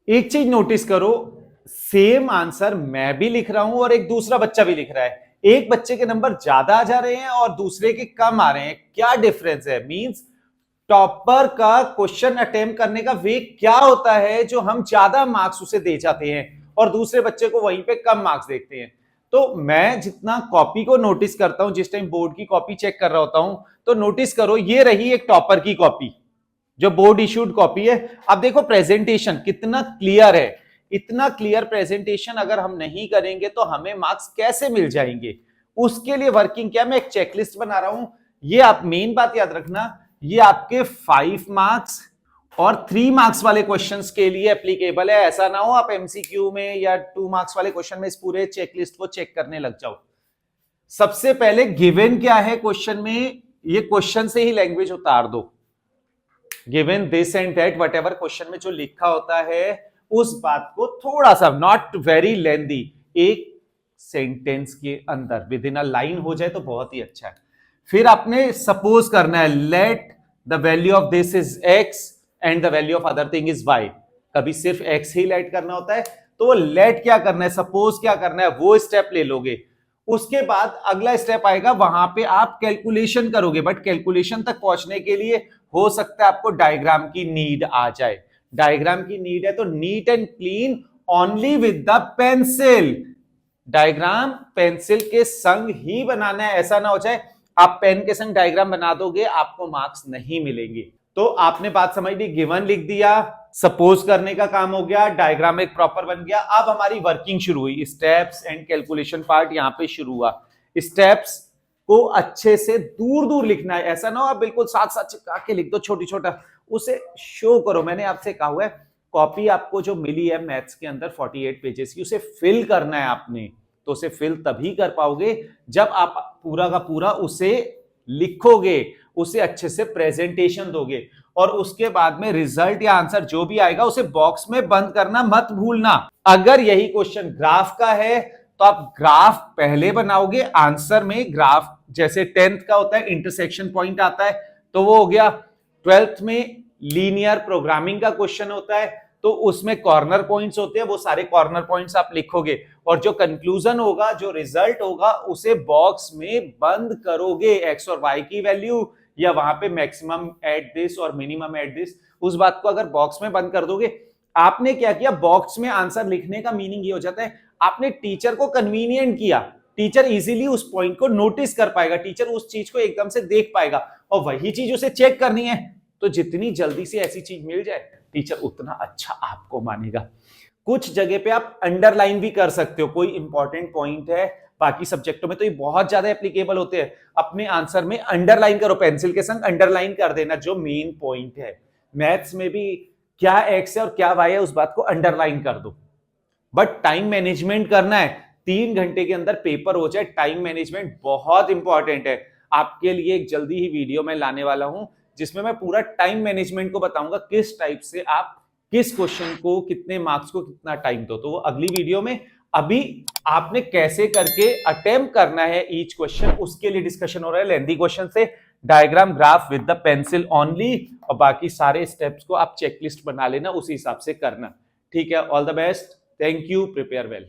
एक चीज नोटिस करो, सेम आंसर मैं भी लिख रहा हूं और एक दूसरा बच्चा भी लिख रहा है। एक बच्चे के नंबर ज्यादा आ जा रहे हैं और दूसरे के कम आ रहे हैं। क्या डिफरेंस है? मींस टॉपर का क्वेश्चन अटेम्प्ट करने का वे क्या होता है जो हम ज्यादा मार्क्स उसे दे जाते हैं और दूसरे बच्चे को वहीं पे कम मार्क्स देखते हैं। तो मैं जितना कॉपी को नोटिस करता हूं, जिस टाइम बोर्ड की कॉपी चेक कर रहा होता हूं, तो नोटिस करो ये रही एक टॉपर की कॉपी, जो बोर्ड इश्यूड कॉपी है। अब देखो प्रेजेंटेशन कितना क्लियर है। इतना क्लियर प्रेजेंटेशन अगर हम नहीं करेंगे तो हमें मार्क्स कैसे मिल जाएंगे? उसके लिए वर्किंग क्या, मैं एक चेकलिस्ट बना रहा हूं। ये आप मेन बात याद रखना, ये आपके 5 मार्क्स और 3 मार्क्स वाले क्वेश्चंस के लिए एप्लीकेबल है। ऐसा ना हो आप एमसीक्यू में या 2 मार्क्स वाले क्वेश्चन में इस पूरे चेकलिस्ट को चेक करने लग जाओ। सबसे पहले गिवन क्या है क्वेश्चन में, ये क्वेश्चन से ही लैंग्वेज उतार दो। Given this and that, what ever question में जो लिखा होता है उस बात को थोड़ा सा, नॉट वेरी लेंदी, एक सेंटेंस के अंदर विद इन अ लाइन हो जाए तो बहुत ही अच्छा है। फिर आपने सपोज करना है let the value of this is X and the value of other thing is Y. कभी सिर्फ एक्स ही लेट करना होता है, तो लेट क्या करना है, सपोज क्या करना है, वो स्टेप ले लोगे। उसके बाद अगला स्टेप आएगा, वहां पे आप कैलकुलेशन करोगे। बट कैलकुलेशन तक पहुंचने के लिए हो सकता है आपको डायग्राम की नीड आ जाए। डायग्राम की नीड है तो neat and clean only with the pencil. Diagram pencil के संग ही बनाना है। ऐसा ना हो जाए आप पेन के संग डायग्राम बना दोगे, आपको मार्क्स नहीं मिलेंगे। तो आपने बात समझ ली, गिवन लिख दिया, सपोज करने का काम हो गया, डायग्राम एक प्रॉपर बन गया। अब हमारी वर्किंग शुरू हुई, स्टेप्स एंड कैलकुलेशन पार्ट यहां पे शुरू हुआ। स्टेप्स को अच्छे से दूर दूर लिखना है। ऐसा ना हो आप बिल्कुल साथ साथ चिपका के लिख दो, छोटी छोटा, उसे शो करो। मैंने आपसे कहा हुआ है कॉपी आपको जो मिली है मैथ्स के अंदर 48 पेजेस की, उसे फिल करना है आपने। तो उसे फिल तभी कर पाओगे जब आप पूरा का पूरा उसे लिखोगे, उसे अच्छे से प्रेजेंटेशन दोगे, और उसके बाद में रिजल्ट या आंसर जो भी आएगा उसे बॉक्स में बंद करना मत भूलना। अगर यही क्वेश्चन ग्राफ का है तो आप ग्राफ पहले बनाओगे, आंसर में ग्राफ जैसे 10th का होता है इंटरसेक्शन पॉइंट आता है तो वो हो गया। 12th में लीनियर प्रोग्रामिंग का क्वेश्चन होता है तो उसमें कॉर्नर पॉइंट्स होते हैं, वो सारे कॉर्नर पॉइंट्स आप लिखोगे और जो कंक्लूजन होगा, जो रिजल्ट होगा, उसे बॉक्स में बंद करोगे। एक्स और वाई की वैल्यू या वहां पे मैक्सिमम एट दिस और मिनिमम एट दिस, उस बात को अगर बॉक्स में बंद कर दोगे। आपने क्या किया, बॉक्स में आंसर लिखने का मीनिंग ये हो जाता है आपने टीचर को कन्वीनियंट किया। टीचर इजीली उस पॉइंट को नोटिस कर पाएगा, टीचर उस चीज को एकदम से देख पाएगा और वही चीज उसे चेक करनी है। तो जितनी जल्दी से ऐसी चीज मिल जाए टीचर उतना अच्छा आपको मानेगा। कुछ जगह पे आप अंडरलाइन भी कर सकते हो, कोई इंपॉर्टेंट पॉइंट है, बाकी सब्जेक्टों में तो ये बहुत ज्यादा एप्लीकेबल होते हैं। अपने आंसर में अंडरलाइन करो, पेंसिल के संग अंडरलाइन कर देना जो मेन पॉइंट है। मैथ्स में भी क्या एक्स है और क्या वाई है उस बात को अंडरलाइन कर दो। बट टाइम मैनेजमेंट करना है, 3 घंटे के अंदर पेपर हो जाए। टाइम मैनेजमेंट बहुत इंपॉर्टेंट है। आपके लिए एक जल्दी ही वीडियो मैं लाने वाला हूं जिसमें मैं पूरा टाइम मैनेजमेंट को बताऊंगा, किस टाइप से आप किस क्वेश्चन को कितने मार्क्स को कितना टाइम दो। तो वो अगली वीडियो में। अभी आपने कैसे करके अटेम्प्ट करना है ईच क्वेश्चन, उसके लिए डिस्कशन हो रहा है लेंथी क्वेश्चन से। Diagram graph with the pencil only, और बाकी सारे स्टेप्स को आप चेकलिस्ट बना लेना, उसी हिसाब से करना। ठीक है, all the best, thank you, prepare well.